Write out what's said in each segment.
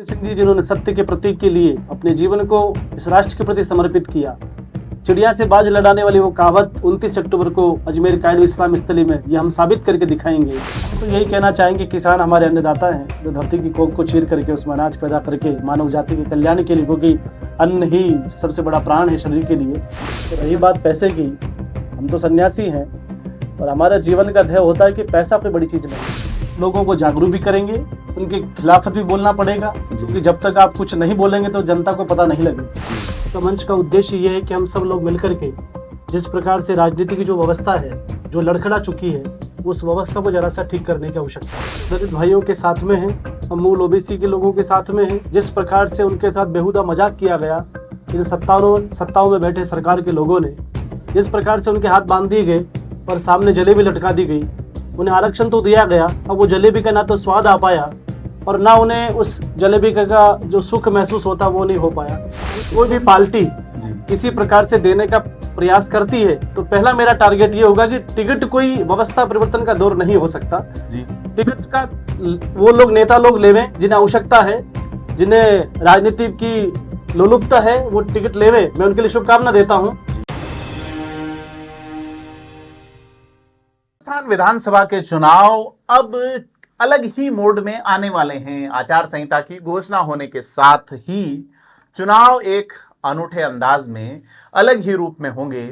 सिंह जी जिन्होंने सत्य के प्रतीक के लिए अपने जीवन को इस राष्ट्र के प्रति समर्पित किया। चिड़िया से बाज लड़ाने वाली वो कहावत 29 अक्टूबर को अजमेर कायदो इस्लाम स्थली में ये हम साबित करके दिखाएंगे। तो यही कहना चाहेंगे, किसान हमारे अन्नदाता हैं जो धरती की कोख को चीर करके उसमें अनाज पैदा करके मानव जाति के कल्याण के लिए, क्योंकि अन्न ही सबसे बड़ा प्राण है शरीर के लिए। तो रही बात पैसे की, हम तो सन्यासी हैं और हमारा जीवन का ध्येय होता है कि पैसा कोई बड़ी चीज नहीं। लोगों को जागरूक भी करेंगे, उनके खिलाफत भी बोलना पड़ेगा, क्योंकि जब तक आप कुछ नहीं बोलेंगे तो जनता को पता नहीं लगेगा। तो मंच का उद्देश्य ये है कि हम सब लोग मिलकर के जिस प्रकार से राजनीति की जो व्यवस्था है जो लड़खड़ा चुकी है, उस व्यवस्था को जरा सा ठीक करने की आवश्यकता है। दलित भाइयों के साथ में है, हम मूल ओबीसी के लोगों के साथ में है। जिस प्रकार से उनके साथ बेहुदा मजाक किया गया इन सत्ताओं में बैठे सरकार के लोगों ने, जिस प्रकार से उनके हाथ बांध दिए गए और सामने जलेबी लटका दी गई। उन्हें आरक्षण तो दिया गया, अब वो जलेबी का ना तो स्वाद आ पाया और ना उन्हें उस जलेबी का जो सुख महसूस होता वो नहीं हो पाया। कोई भी पार्टी किसी प्रकार से देने का प्रयास करती है तो पहला मेरा टारगेट ये होगा कि टिकट कोई व्यवस्था परिवर्तन का दौर नहीं हो सकता। टिकट का वो लोग नेता लोग लेवें जिन्हें आवश्यकता है, जिन्हें राजनीति की लोलुपता है, वो टिकट लेवें। मैं उनके लिए शुभकामना देता हूँ। विधानसभा के चुनाव अब अलग ही मोड में आने वाले हैं। आचार संहिता की घोषणा होने के साथ ही चुनाव एक अनूठे अंदाज में अलग ही रूप में होंगे।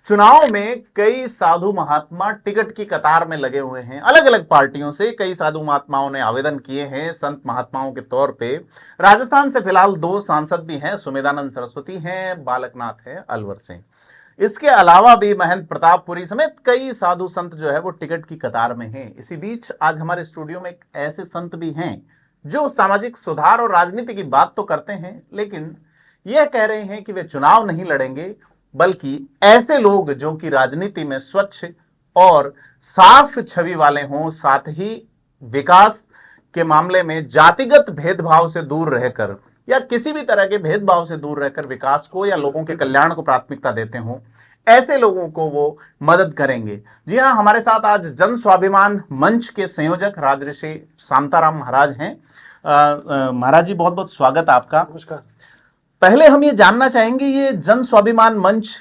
चुनाव में कई साधु महात्मा टिकट की कतार में लगे हुए हैं। अलग अलग पार्टियों से कई साधु महात्माओं ने आवेदन किए हैं संत महात्माओं के तौर पे। राजस्थान से फिलहाल 2 सांसद भी हैं, सुमेधानंद सरस्वती हैं, बालकनाथ है अलवर से। इसके अलावा भी महंत प्रतापपुरी समेत कई साधु संत जो है वो टिकट की कतार में हैं। इसी बीच आज हमारे स्टूडियो में एक ऐसे संत भी हैं जो सामाजिक सुधार और राजनीति की बात तो करते हैं, लेकिन यह कह रहे हैं कि वे चुनाव नहीं लड़ेंगे, बल्कि ऐसे लोग जो कि राजनीति में स्वच्छ और साफ छवि वाले हों, साथ ही विकास के मामले में जातिगत भेदभाव से दूर रहकर या किसी भी तरह के भेदभाव से दूर रहकर विकास को या लोगों के कल्याण को प्राथमिकता देते हों, ऐसे लोगों को वो मदद करेंगे। जी हां, हमारे साथ आज जन स्वाभिमान मंच के संयोजक राजऋषि शांताराम महाराज हैं। महाराज जी, बहुत बहुत स्वागत आपका। नमस्कार। पहले हम ये जानना चाहेंगे, ये जन स्वाभिमान मंच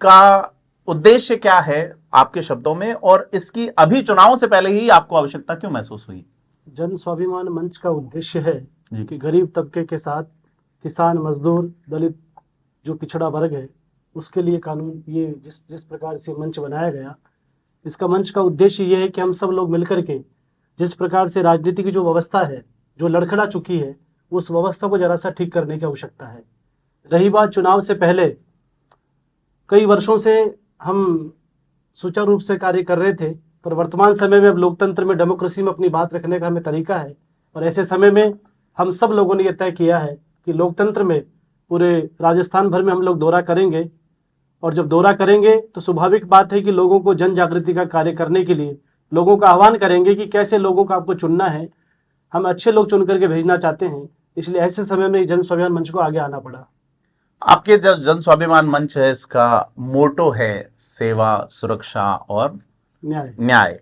का उद्देश्य क्या है आपके शब्दों में, और इसकी अभी चुनाव से पहले ही आपको आवश्यकता क्यों महसूस हुई? जन स्वाभिमान मंच का उद्देश्य है कि गरीब तबके के साथ किसान, मजदूर, दलित जो पिछड़ा वर्ग है उसके लिए कानून, ये जिस प्रकार से मंच बनाया गया, इसका मंच का उद्देश्य ये है कि हम सब लोग मिलकर के जिस प्रकार से राजनीति की जो व्यवस्था है जो लड़खड़ा चुकी है, उस व्यवस्था को जरा सा ठीक करने की आवश्यकता है। रही बात चुनाव से पहले, कई वर्षों से हम सुचारू रूप से कार्य कर रहे थे, पर वर्तमान समय में अब लोकतंत्र में, डेमोक्रेसी में अपनी बात रखने का हमें तरीका है। और ऐसे समय में हम सब लोगों ने यह तय किया है कि लोकतंत्र में पूरे राजस्थान भर में हम लोग दौरा करेंगे, और जब दौरा करेंगे तो स्वाभाविक बात है कि लोगों को जन जागृति का कार्य करने के लिए लोगों का आह्वान करेंगे कि कैसे लोगों को आपको चुनना है। हम अच्छे लोग चुन करके भेजना चाहते हैं, इसलिए ऐसे समय में जन स्वाभिमान मंच को आगे आना पड़ा। आपके जन स्वाभिमान मंच है, इसका मोटो है सेवा, सुरक्षा और न्याय।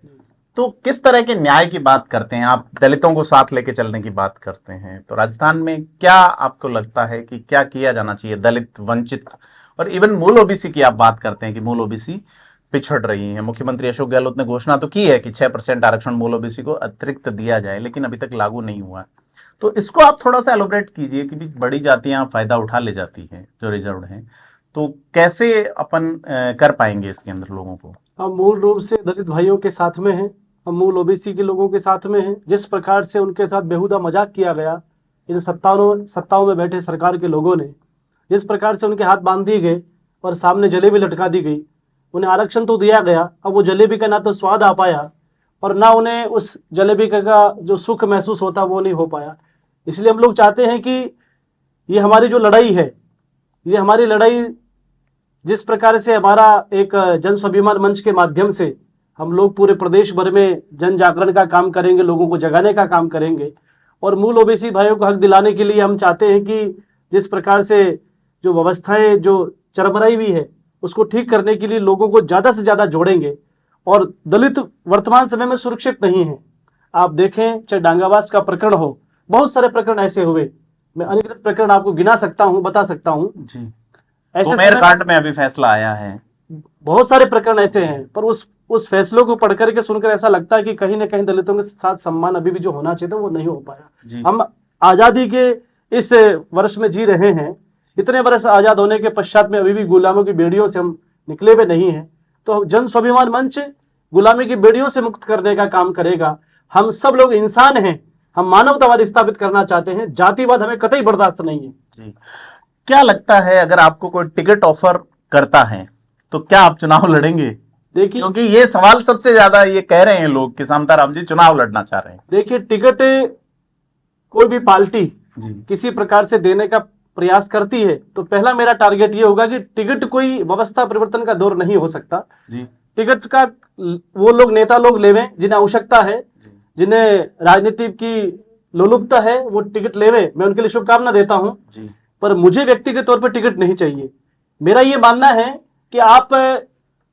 तो किस तरह के न्याय की बात करते हैं आप? दलितों को साथ लेके चलने की बात करते हैं, तो राजस्थान में क्या आपको लगता है कि क्या किया जाना चाहिए? दलित, वंचित और इवन मूल ओबीसी की आप बात करते हैं कि मूल ओबीसी पिछड़ रही है। मुख्यमंत्री अशोक गहलोत ने घोषणा तो की है कि 6% आरक्षण मूल ओबीसी को अतिरिक्त दिया जाए, लेकिन अभी तक लागू नहीं हुआ। तो इसको आप थोड़ा सा एलोबरेट कीजिए कि बड़ी जातियां फायदा उठा ले जाती हैं जो रिजर्व हैं, तो कैसे अपन कर पाएंगे इसके अंदर लोगों को? हम मूल रूप से दलित भाइयों के साथ में हैं, हम मूल ओबीसी के लोगों के साथ में हैं। जिस प्रकार से उनके साथ बेहुदा मजाक किया गया इन सत्ताओं में बैठे सरकार के लोगों ने, जिस प्रकार से उनके हाथ बांध दिए गए और सामने जलेबी लटका दी गई। उन्हें आरक्षण तो दिया गया, अब वो जलेबी का ना तो स्वाद आ पाया और ना उन्हें उस जलेबी का जो सुख महसूस होता वो नहीं हो पाया। इसलिए हम लोग चाहते हैं कि ये हमारी जो लड़ाई है, ये हमारी लड़ाई जिस प्रकार से हमारा एक जन स्वाभिमान मंच के माध्यम से हम लोग पूरे प्रदेश भर में जन जागरण का काम करेंगे, लोगों को जगाने का काम करेंगे, और मूल ओबीसी भाइयों को हक दिलाने के लिए हम चाहते हैं कि जिस प्रकार से जो व्यवस्थाएं जो चरमराई हुई है उसको ठीक करने के लिए लोगों को ज्यादा से ज्यादा जोड़ेंगे। और दलित वर्तमान समय में सुरक्षित नहीं है। आप देखें, चाहे डांगावास का प्रकरण हो, बहुत सारे प्रकरण ऐसे हुए, मैं अनगिनत प्रकरण आपको गिना सकता हूं, बता सकता हूं जी। ऐसे कुमेर कांड में अभी फैसला आया है, बहुत सारे प्रकरण ऐसे हैं, पर उस फैसलों को पढ़ करके सुनकर ऐसा लगता है कि कहीं ना कहीं दलितों के साथ सम्मान अभी भी जो होना चाहिए था वो नहीं हो पाया। हम आजादी के इस वर्ष में जी रहे हैं, इतने वर्ष आजाद होने के पश्चात में अभी भी गुलामों की बेड़ियों से हम निकले हुए नहीं हैं। तो जन स्वाभिमान मंच गुलामी की बेड़ियों से मुक्त करने का काम करेगा। हम सब लोग इंसान हैं, हम मानवतावाद स्थापित करना चाहते हैं, जातिवाद हमें कतई बर्दाश्त नहीं है। जी। क्या लगता है, अगर आपको कोई टिकट ऑफर करता है तो क्या आप चुनाव लड़ेंगे? देखिए, क्योंकि ये सवाल सबसे ज्यादा ये कह रहे हैं लोग कि शांताराम जी चुनाव लड़ना चाह रहे हैं। देखिए, टिकट कोई भी पार्टी किसी प्रकार से देने का प्रयास करती है तो पहला मेरा टारगेट ये होगा कि टिकट कोई व्यवस्था परिवर्तन का दौर नहीं हो सकता। टिकट का वो लोग, नेता लोग लेवें जिन्हें आवश्यकता है, जिन्हें राजनीति की लोलुपता है, वो टिकट लेवे, मैं उनके लिए शुभकामना देता हूं। पर मुझे व्यक्तिगत तौर पर टिकट नहीं चाहिए। मेरा ये मानना है कि आप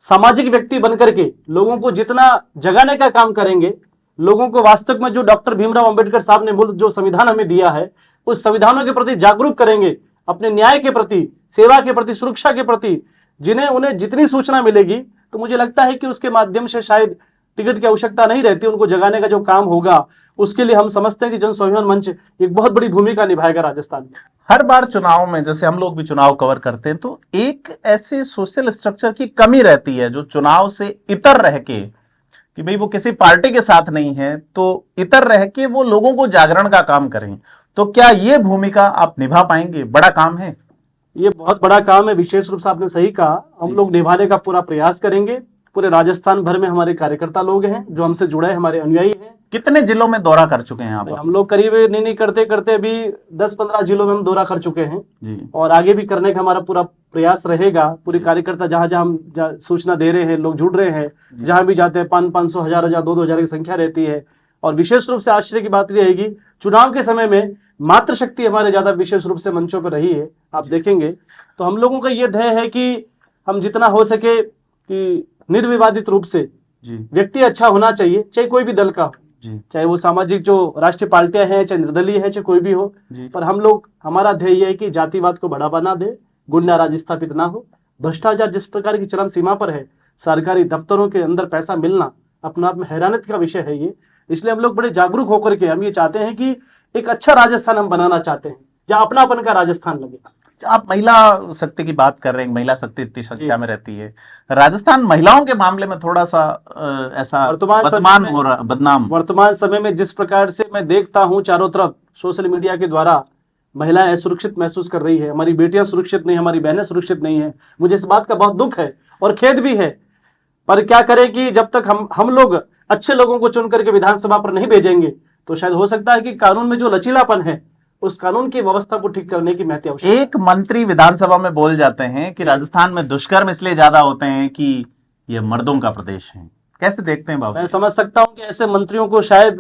सामाजिक व्यक्ति बनकर के लोगों को जितना जगाने का काम करेंगे, लोगों को वास्तव में जो डॉक्टर भीमराव अंबेडकर साहब ने जो संविधान हमें दिया है उस संविधानों के प्रति जागरूक करेंगे, अपने न्याय के प्रति, सेवा के प्रति, सुरक्षा के प्रति, जिन्हें उन्हें जितनी सूचना मिलेगी तो मुझे लगता है कि उसके माध्यम से शायद टिकट की आवश्यकता नहीं रहती। उनको जगाने का जो काम होगा उसके लिए हम समझते हैं कि जन स्वाभिमान मंच एक बहुत बड़ी भूमिका निभाएगा राजस्थान में। हर बार चुनाव में, जैसे हम लोग भी चुनाव कवर करते हैं, तो एक ऐसे सोशल स्ट्रक्चर की कमी रहती है जो चुनाव से इतर रह के, कि भाई वो किसी पार्टी के साथ नहीं है तो इतर रह के वो लोगों को जागरण का काम करें। तो क्या ये भूमिका आप निभा पाएंगे? बड़ा काम है ये, बहुत बड़ा काम है। विशेष रूप से आपने सही कहा, हम लोग निभाने का पूरा प्रयास करेंगे। पूरे राजस्थान भर में हमारे कार्यकर्ता लोग हैं जो हमसे जुड़े हैं, हमारे अनुयायी हैं। कितने जिलों में दौरा कर चुके हैं आप? हम लोग करीब नहीं करते करते अभी 10-15 जिलों में हम दौरा कर चुके हैं जी। और आगे भी करने का हमारा पूरा प्रयास रहेगा। पूरे कार्यकर्ता जहां जहां हम सूचना दे रहे हैं, लोग जुड़ रहे हैं, जहां भी जाते हैं 500, 1000, 2,000 की संख्या रहती है। और विशेष रूप से आश्चर्य की बात यह रहेगी, चुनाव के समय में मातृशक्ति हमारे ज्यादा विशेष रूप से मंचों पर रही है, आप देखेंगे। तो हम लोगों का ये ध्येय है कि हम जितना हो सके कि निर्विवादित रूप से व्यक्ति अच्छा होना चाहिए, चाहे कोई भी दल का हो, चाहे वो सामाजिक जो राष्ट्रीय पार्टियां हैं, चाहे निर्दलीय है, चाहे कोई भी हो। पर हम लोग, हमारा ध्येय है कि जातिवाद को बढ़ावा ना दे, गुंडा राज स्थापित ना हो। भ्रष्टाचार जिस प्रकार की चरम सीमा पर है, सरकारी दफ्तरों के अंदर पैसा मिलना अपने आप में हैरानियत का विषय है ये। इसलिए हम लोग बड़े जागरूक होकर के हम ये चाहते हैं कि एक अच्छा राजस्थान हम बनाना चाहते हैं जहां अपनापन का राजस्थान लगे। आप महिला शक्ति की बात कर रहे हैं, महिला शक्ति इतनी संख्या में रहती है। राजस्थान महिलाओं के मामले में थोड़ा सा ऐसा बदनाम वर्तमान समय में जिस प्रकार से मैं देखता हूं, चारों तरफ सोशल मीडिया के द्वारा महिलाएं असुरक्षित महसूस कर रही है, हमारी बेटियां सुरक्षित नहीं, हमारी बहनें सुरक्षित नहीं है। मुझे इस बात का बहुत दुख है और खेद भी है। पर क्या करें कि जब तक हम लोग अच्छे लोगों को चुन करके विधानसभा पर नहीं भेजेंगे तो शायद हो सकता है कि कानून में जो लचीलापन है, उस कानून की व्यवस्था को ठीक करने की महत्व आवश्यक है। एक मंत्री विधानसभा में बोल जाते हैं कि राजस्थान में दुष्कर्म इसलिए ज्यादा होते हैं कि यह मर्दों का प्रदेश है। कैसे देखते हैं बाबू? मैं समझ सकता हूं कि ऐसे मंत्रियों को शायद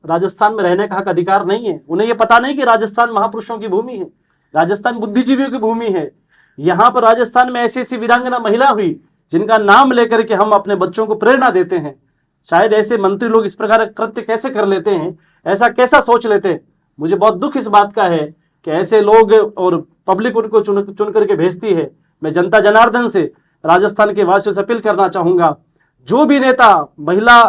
राजस्थान में रहने का हक अधिकार नहीं है। उन्हें यह पता नहीं कि राजस्थान महापुरुषों की भूमि है, राजस्थान बुद्धिजीवियों की भूमि है। यहाँ पर राजस्थान में ऐसी ऐसी वीरांगना महिला हुई जिनका नाम लेकर के हम अपने बच्चों को प्रेरणा देते हैं। शायद ऐसे मंत्री लोग इस प्रकार कृत्य कैसे कर लेते हैं, ऐसा कैसा सोच लेते हैं। मुझे बहुत दुख इस बात का है कि ऐसे लोग और पब्लिक उनको चुन करके भेजती है। मैं जनता जनार्दन से राजस्थान के वासियों से अपील करना चाहूंगा, जो भी नेता महिला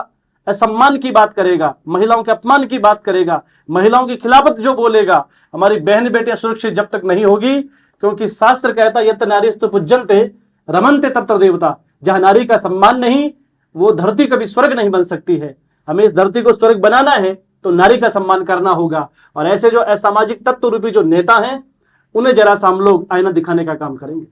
असम्मान की बात करेगा, महिलाओं के अपमान की बात करेगा, महिलाओं की खिलाफत जो बोलेगा, हमारी बहन बेटियां सुरक्षित जब तक नहीं होगी, क्योंकि शास्त्र कहता यत नारीस्तु पूज्यन्ते रमन्ते तत्र देवता। जहां नारी का सम्मान नहीं, वो धरती कभी स्वर्ग नहीं बन सकती है। हमें इस धरती को स्वर्ग बनाना है तो नारी का सम्मान करना होगा। और ऐसे जो असामाजिक तत्व रूपी जो नेता हैं, उन्हें जरा सा हम लोग आईना दिखाने का काम करेंगे।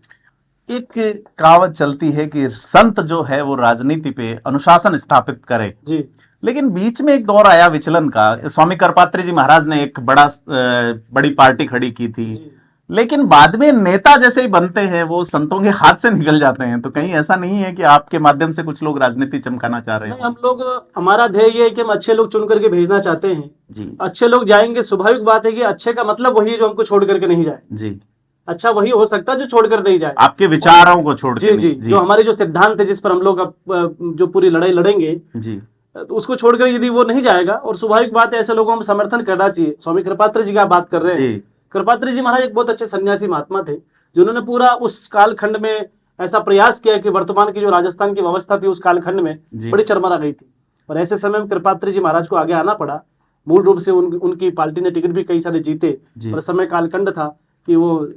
एक कहावत चलती है कि संत जो है वो राजनीति पे अनुशासन स्थापित करे जी, लेकिन बीच में एक दौर आया विचलन का। स्वामी करपात्री जी महाराज ने एक बड़ी पार्टी खड़ी की थी, लेकिन बाद में नेता जैसे ही बनते हैं वो संतों के हाथ से निकल जाते हैं। तो कहीं ऐसा नहीं है कि आपके माध्यम से कुछ लोग राजनीति चमकाना चाह रहे हैं? हम लोग, हमारा ध्येय ये है कि हम अच्छे लोग चुन करके भेजना चाहते हैं जी। अच्छे लोग जाएंगे, स्वाभाविक बात है कि अच्छे का मतलब वही है जो हमको छोड़ करके नहीं जाए जी। अच्छा वही हो सकता है जो छोड़कर नहीं जाए, आपके विचारों को छोड़ जी, जी, जो हमारे जो सिद्धांत है जिस पर हम लोग जो पूरी लड़ाई लड़ेंगे जी, तो उसको छोड़कर यदि वो नहीं जाएगा, और स्वाभाविक बात है ऐसे लोगों को हम समर्थन करना चाहिए। स्वामी कृपात्री जी की आप बात कर रहे हैं, कृपात्री जी महाराज एक बहुत अच्छे सन्यासी महात्मा थे, जिन्होंने पूरा उस कालखंड में ऐसा प्रयास किया कि वर्तमान की जो राजस्थान की व्यवस्था थी उस कालखंड में बड़ी चरमरा गई थी, और ऐसे समय में कृपात्री जी महाराज को आगे आना पड़ा। मूल रूप से उनकी पार्टी ने टिकट भी कई सारे जीते, और समय कालखंड था कि वो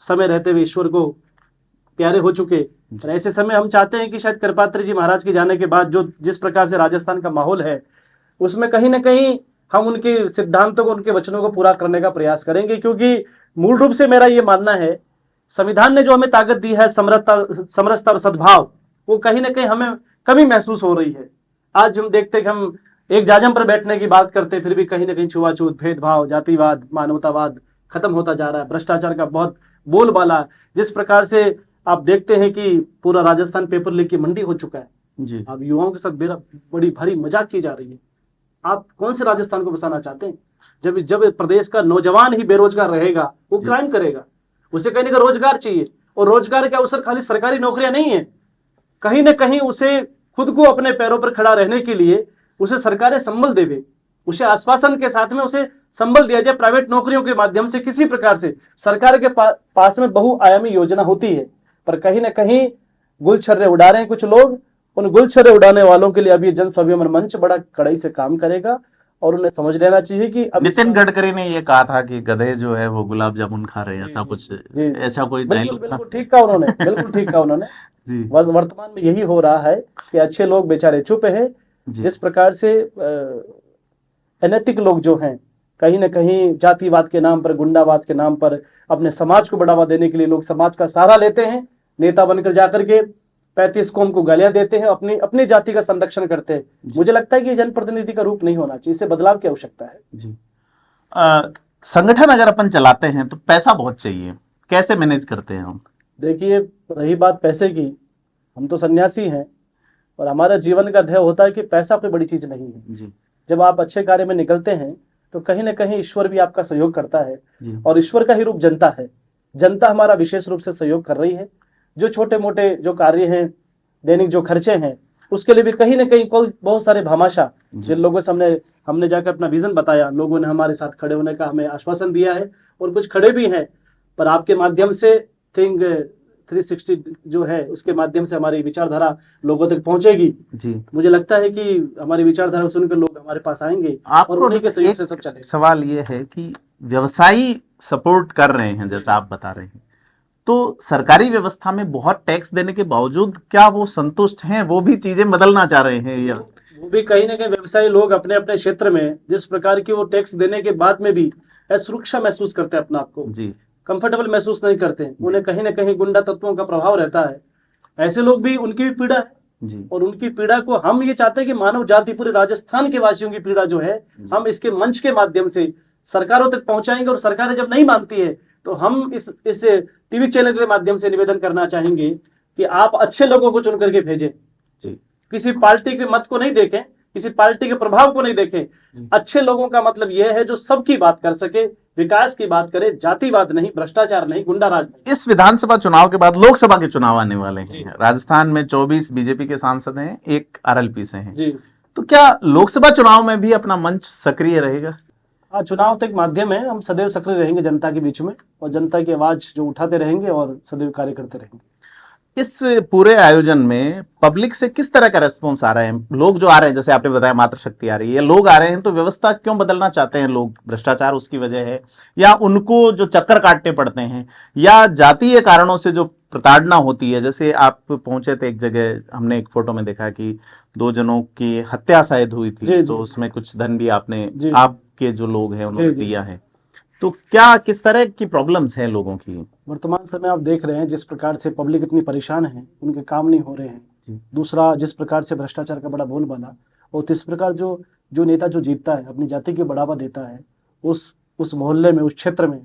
समय रहते हुए ईश्वर को प्यारे हो चुके। और ऐसे समय हम चाहते हैं कि शायद कृपात्री जी महाराज के जाने के बाद जो जिस प्रकार से राजस्थान का माहौल है, उसमें कहीं ना कहीं हम उनके सिद्धांतों को, उनके वचनों को पूरा करने का प्रयास करेंगे। क्योंकि मूल रूप से मेरा ये मानना है, संविधान ने जो हमें ताकत दी है, समरसता और सद्भाव, वो कहीं ना कहीं हमें कमी महसूस हो रही है। आज हम देखते हैं कि हम एक जाजम पर बैठने की बात करते हैं, फिर भी कहीं ना कहीं छुआछूत, भेदभाव, जातिवाद, मानवतावाद खत्म होता जा रहा है। भ्रष्टाचार का बहुत बोलबाला, जिस प्रकार से आप देखते हैं कि पूरा राजस्थान पेपर लीक की मंडी हो चुका है जी। अब युवाओं के साथ बड़ी भारी मजाक की जा रही है। आप कौन से राजस्थान को बसाना चाहते हैं? जब प्रदेश का नौजवान ही बेरोजगार रहेगा, वो क्राइम करेगा। उसे कहीं ना कहीं रोजगार चाहिए, और रोजगार के अवसर खाली सरकारी नौकरियां नहीं है, कहीं ना कहीं उसे खुद को अपने पैरों पर खड़ा रहने के लिए उसे सरकारें संबल देवे, उसे आश्वासन के साथ में उसे संबल दिया जाए। प्राइवेट नौकरियों के माध्यम से किसी प्रकार से सरकार के पास में बहुआयामी योजना होती है, पर कहीं ना कहीं गुलछर्रे उड़ा रहे हैं कुछ लोग। उन गुलछर्रे उड़ाने वालों के लिए अभी जन स्वाभिमान मंच बड़ा कड़ाई से काम करेगा, और उन्हें समझ लेना चाहिए कि नितिन गडकरी ने ये कहा था कि गधे जो है वो गुलाब जामुन खा रहे हैं, ऐसा कुछ, ऐसा कोई बिल्कुल ठीक कहा उन्होंने, बिल्कुल ठीक कहा उन्होंने। वर्तमान में यही हो रहा है कि अच्छे लोग बेचारे चुप है। जिस प्रकार से अनैतिक लोग जो हैं, कहीं ना कहीं जातिवाद के नाम पर, गुंडावाद के नाम पर अपने समाज को बढ़ावा देने के लिए लोग समाज का सहारा लेते हैं, नेता बनकर जाकर के 35 कौम को गालियां देते हैं, अपनी जाति का संरक्षण करते हैं। मुझे लगता है कि जनप्रतिनिधि का रूप नहीं होना चाहिए, इसे बदलाव की आवश्यकता है जी। संगठन अगर अपन चलाते हैं तो पैसा बहुत चाहिए, कैसे मैनेज करते हैं हम? देखिए, रही बात पैसे की, हम तो सन्यासी हैं और हमारा जीवन का ध्येय होता है कि पैसा कोई बड़ी चीज नहीं है जी। जब आप अच्छे कार्य में निकलते हैं तो कहीं ना कहीं ईश्वर भी आपका सहयोग करता है, और ईश्वर का ही रूप जनता है। जनता हमारा विशेष रूप से सहयोग कर रही है। जो छोटे मोटे जो कार्य हैं, दैनिक जो खर्चे हैं, उसके लिए भी कहीं ना कहीं बहुत सारे भामाशाह, जिन लोगों से हमने जाकर अपना विजन बताया, लोगों ने हमारे साथ खड़े होने का हमें आश्वासन दिया है, और कुछ खड़े भी हैं। पर आपके माध्यम से थिंक 360 जो है, उसके माध्यम से हमारी विचारधारा लोगों तक पहुंचेगी जी। मुझे लगता है कि हमारी विचारधारा सुनकर लोग हमारे पास आएंगे, और उन्हीं के सहयोग से सब चलेगा। सवाल ये है कि व्यवसायी सपोर्ट कर रहे हैं, जैसा आप बता रहे हैं, तो सरकारी व्यवस्था में बहुत टैक्स देने के बावजूद क्या वो संतुष्ट हैं? वो भी चीजें बदलना चाह रहे हैं, या वो भी कहीं ना कहीं व्यवसायी लोग अपने अपने क्षेत्र में जिस प्रकार की वो टैक्स देने के बाद में भी असुरक्षा महसूस करते हैं, अपना आपको जी कंफर्टेबल महसूस नहीं करते हैं। उन्हें कहीं ना कहीं गुंडा तत्वों का प्रभाव रहता है। ऐसे लोग भी, उनकी भी पीड़ा है जी। और उनकी पीड़ा को हम ये चाहते हैं कि मानव जाति, पूरे राजस्थान के वासियों की पीड़ा जो है, हम इसके मंच के माध्यम से सरकारों तक पहुंचाएंगे। और सरकारें जब नहीं मानती है तो हम इस टीवी चैनल के माध्यम से निवेदन करना चाहेंगे कि आप अच्छे लोगों को चुन करके भेजें, किसी पार्टी के मत को नहीं देखें, किसी पार्टी के प्रभाव को नहीं देखें। अच्छे लोगों का मतलब यह है जो सबकी बात कर सके, विकास की बात करे, जातिवाद नहीं, भ्रष्टाचार नहीं, गुंडाराज नहीं। इस विधानसभा चुनाव के बाद लोकसभा के चुनाव आने वाले हैं। राजस्थान में 24 बीजेपी के सांसद हैं, 1 आरएलपी से हैं जी। तो क्या लोकसभा चुनाव में भी अपना मंच सक्रिय रहेगा? हाँ, चुनाव तो एक माध्यम है, हम सदैव सक्रिय रहेंगे जनता के बीच में, और जनता की आवाज जो उठाते रहेंगे और सदैव कार्य करते रहेंगे। इस पूरे आयोजन में पब्लिक से किस तरह का रेस्पॉन्स आ रहा है? लोग जो आ रहे हैं, जैसे आपने बताया मातृ शक्ति आ रही है, लोग आ रहे हैं, तो व्यवस्था क्यों बदलना चाहते हैं लोग? भ्रष्टाचार उसकी वजह है, या उनको जो चक्कर काटने पड़ते हैं, या जातीय कारणों से जो प्रताड़ना होती है? जैसे आप पहुंचे थे एक जगह, हमने एक फोटो में देखा कि 2 जनों की हत्या शायद हुई थी, तो उसमें कुछ धन भी आपके जो लोग हैं उन्होंने दिया है। तो क्या किस तरह की प्रॉब्लम्स हैं लोगों की? वर्तमान समय आप देख रहे हैं जिस प्रकार से पब्लिक इतनी परेशान है, उनके काम नहीं हो रहे हैं। दूसरा, जिस प्रकार से भ्रष्टाचार का बड़ा बोलबाला, और तीस प्रकार जो नेता जो जीतता है, अपनी जाति को बढ़ावा देता है, उस मोहल्ले में, उस क्षेत्र में,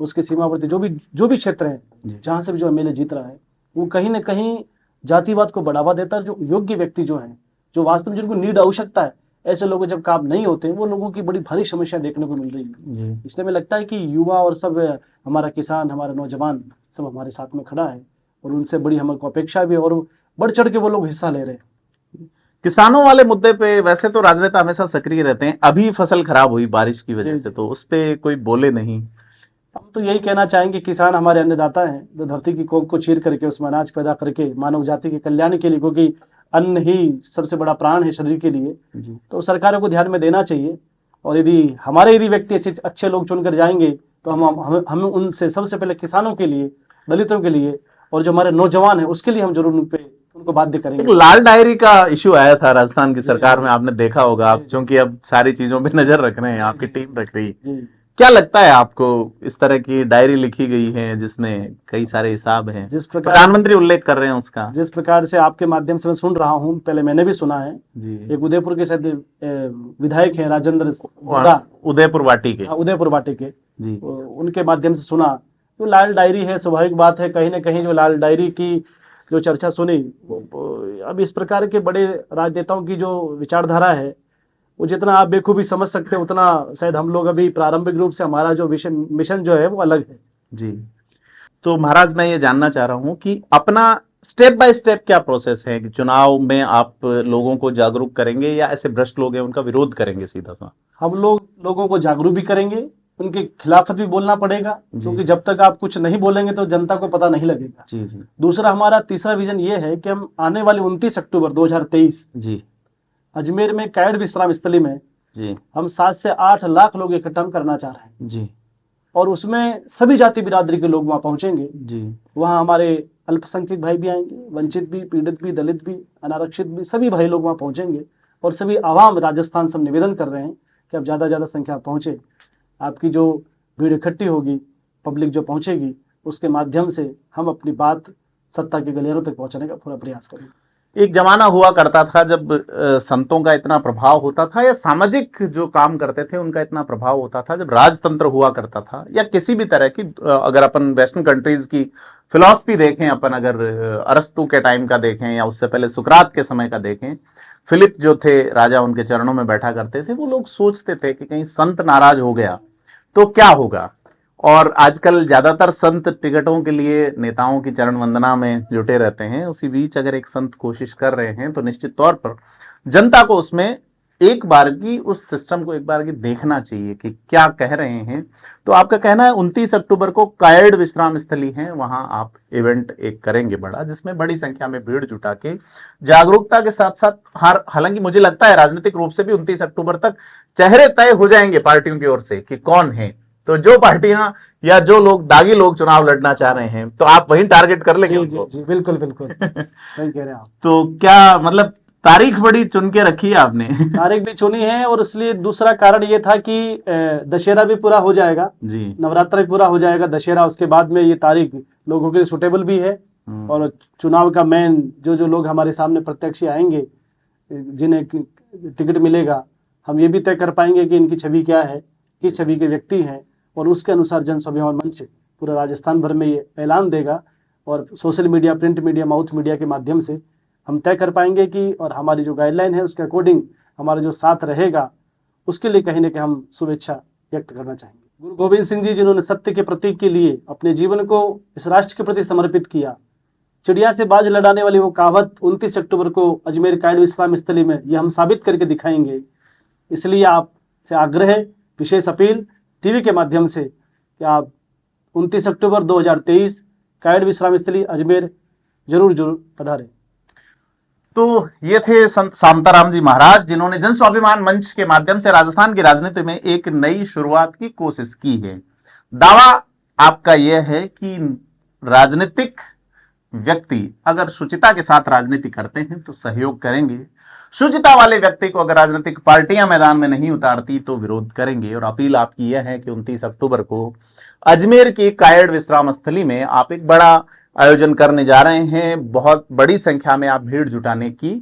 उसके सीमावर्ती जो भी क्षेत्र है जहां से भी जो एमएलए जीत रहा है, वो कहीं ना कहीं जातिवाद को बढ़ावा देता है। जो योग्य व्यक्ति जो है, जो वास्तव में जिनको नीड आवश्यकता है, ऐसे लोगों जब काम नहीं होते, वो लोगों की बड़ी भारी समस्या देखने को मिल रही है। इसलिए मुझे लगता है कि युवा और सब हमारा किसान, हमारा नौजवान सब हमारे साथ में खड़ा है, और उनसे बड़ी हमको अपेक्षा भी है, और बढ़ चढ़ के वो लोग हिस्सा ले रहे हैं। किसानों वाले मुद्दे पे वैसे तो राजनेता हमेशा सक्रिय रहते हैं, अभी फसल खराब हुई बारिश की वजह से तो उस पे कोई बोले नहीं। हम तो यही कहना चाहेंगे, किसान हमारे अन्नदाता हैं, जो धरती की कोख को चीर करके उसमें अनाज पैदा करके मानव जाति के कल्याण के लिए, क्योंकि अन्न ही सबसे बड़ा प्राण है शरीर के लिए, तो सरकारों को ध्यान में देना चाहिए। और यदि व्यक्ति अच्छे लोग चुनकर जाएंगे तो हम उनसे सबसे पहले किसानों के लिए, दलितों के लिए और जो हमारे नौजवान हैं उसके लिए हम जरूर उनको बाध्य करेंगे। एक लाल डायरी का इशू आया था राजस्थान की सरकार में, आपने देखा होगा, आप क्योंकि अब सारी चीजों पे नजर रख रहे हैं, आपकी टीम रख रही है, क्या लगता है आपको? इस तरह की डायरी लिखी गई है जिसमें कई सारे हिसाब हैं, जिस प्रकार प्रधानमंत्री उल्लेख कर रहे हैं उसका, जिस प्रकार से आपके माध्यम से मैं सुन रहा हूं, पहले मैंने भी सुना है जी। एक उदयपुर के शायद विधायक हैं राजेंद्र, उदयपुर वाटी के जी, उनके माध्यम से सुना। तो लाल डायरी है, स्वाभाविक बात है, कहीं ना कहीं जो लाल डायरी की जो चर्चा सुनी, अब इस प्रकार के बड़े राजनेताओं की जो विचारधारा है वो जितना आप बेखूबी समझ सकते हैं उतना शायद हम लोग अभी प्रारंभिक रूप से हमारा जो मिशन जो है वो अलग है जी। तो महाराज मैं ये जानना चाह रहा हूं कि अपना स्टेप बाय स्टेप क्या प्रोसेस है कि चुनाव में आप लोगों को जागरूक करेंगे या ऐसे भ्रष्ट लोग हैं उनका विरोध करेंगे सीधा सा? हम लोगों को जागरूक भी करेंगे, उनके खिलाफत भी बोलना पड़ेगा, क्योंकि जब तक आप कुछ नहीं बोलेंगे तो जनता को पता नहीं लगेगा जी। दूसरा हमारा तीसरा विजन ये है कि हम आने वाली 29 अक्टूबर 2023 जी अजमेर में कैड विश्राम स्थली में जी हम 7 से 8 लाख लोग इकट्ठा करना चाह रहे हैं जी। और उसमें सभी जाति बिरादरी के लोग वहां पहुंचेंगे जी। वहां हमारे अल्पसंख्यक भाई भी आएंगे, वंचित भी, पीड़ित भी, दलित भी, अनारक्षित भी, सभी भाई लोग वहां पहुंचेंगे। और सभी आवाम राजस्थान से निवेदन कर रहे हैं कि आप ज्यादा ज्यादा संख्या पहुंचे। आपकी जो भीड़ इकट्ठी होगी, पब्लिक जो पहुंचेगी, उसके माध्यम से हम अपनी बात सत्ता के गलियारों तक पहुंचाने का पूरा प्रयास करेंगे। एक जमाना हुआ करता था जब संतों का इतना प्रभाव होता था या सामाजिक जो काम करते थे उनका इतना प्रभाव होता था, जब राजतंत्र हुआ करता था या किसी भी तरह की, अगर अपन वेस्टर्न कंट्रीज की फिलॉसफी देखें, अपन अगर अरस्तु के टाइम का देखें या उससे पहले सुकरात के समय का देखें, फिलिप जो थे राजा, उनके चरणों में बैठा करते थे, वो लोग सोचते थे कि कहीं संत नाराज हो गया तो क्या होगा। और आजकल ज्यादातर संत टिकटों के लिए नेताओं की चरण वंदना में जुटे रहते हैं। उसी बीच अगर एक संत कोशिश कर रहे हैं तो निश्चित तौर पर जनता को उसमें एक बार की, उस सिस्टम को एक बार की देखना चाहिए कि क्या कह रहे हैं। तो आपका कहना है 29 अक्टूबर को कायड़ विश्राम स्थली है, वहां आप इवेंट एक करेंगे बड़ा, जिसमें बड़ी संख्या में भीड़ जुटा के जागरूकता के साथ साथ, हालांकि मुझे लगता है राजनीतिक रूप से भी 29 अक्टूबर तक चेहरे तय हो जाएंगे पार्टियों की ओर से कि कौन है। तो जो पार्टियां या जो लोग दागी लोग चुनाव लड़ना चाह रहे हैं तो आप वहीं टारगेट कर लेंगे उनको? जी, बिल्कुल सही कह रहे हैं आप। तो क्या मतलब तारीख बड़ी चुन के रखी है आपने? तारीख भी चुनी है, और इसलिए दूसरा कारण ये था कि दशहरा भी पूरा हो जाएगा जी, नवरात्र भी पूरा हो जाएगा, दशहरा, उसके बाद में ये तारीख लोगों के लिए सुटेबल भी है। और चुनाव का मेन जो लोग हमारे सामने प्रत्यक्ष आएंगे, जिन्हें टिकट मिलेगा, हम ये भी तय कर पाएंगे कि इनकी छवि क्या है, किस छवि के व्यक्ति हैं, और उसके अनुसार जन स्वाभिमान मंच पूरा राजस्थान भर में ये ऐलान देगा। और social media, print media, mouth media के माध्यम से हम तय कर पाएंगे कि, और हमारी जो गाइडलाइन है उसके अकॉर्डिंग हमारा जो साथ रहेगा, उसके लिए कहीं ना कहीं हम शुभेच्छा व्यक्त करना चाहेंगे। गुरु गोविंद सिंह जी, जिन्होंने सत्य के प्रतीक के लिए अपने जीवन को इस राष्ट्र के प्रति समर्पित किया, चिड़िया से बाज लड़ाने वाली वो कहावत 29 अक्टूबर को अजमेर कायड़ विश्राम स्थली में ये हम साबित करके दिखाएंगे। इसलिए आपसे आग्रह, विशेष अपील टीवी के माध्यम से कि आप 29 अक्टूबर 2023 कायड़ विश्राम स्थली अजमेर जरूर पधारें। तो ये थे संत शांताराम जी महाराज, जिन्होंने जन स्वाभिमान मंच के माध्यम से राजस्थान की राजनीति में एक नई शुरुआत की कोशिश की है। दावा आपका यह है कि राजनीतिक व्यक्ति अगर शुचिता के साथ राजनीति करते हैं तो सहयोग करेंगे, शुचिता वाले व्यक्ति को अगर राजनीतिक पार्टियां मैदान में नहीं उतारती तो विरोध करेंगे। और अपील आपकी यह है कि 29 अक्टूबर को अजमेर की कायड़ विश्राम स्थली में आप एक बड़ा आयोजन करने जा रहे हैं, बहुत बड़ी संख्या में आप भीड़ जुटाने की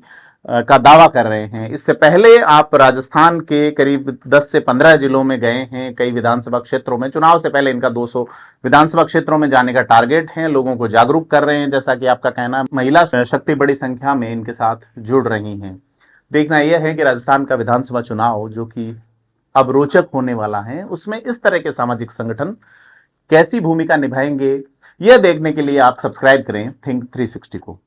का दावा कर रहे हैं। इससे पहले आप राजस्थान के करीब 10 से 15 जिलों में गए हैं, कई विधानसभा क्षेत्रों में। चुनाव से पहले इनका 200 विधानसभा क्षेत्रों में जाने का टारगेट है, लोगों को जागरूक कर रहे हैं। जैसा कि आपका कहना, महिला शक्ति बड़ी संख्या में इनके साथ जुड़ रही हैं। देखना यह है कि राजस्थान का विधानसभा चुनाव जो कि अब रोचक होने वाला है, उसमें इस तरह के सामाजिक संगठन कैसी भूमिका निभाएंगे, यह देखने के लिए आप सब्सक्राइब करें थिंक 360 को।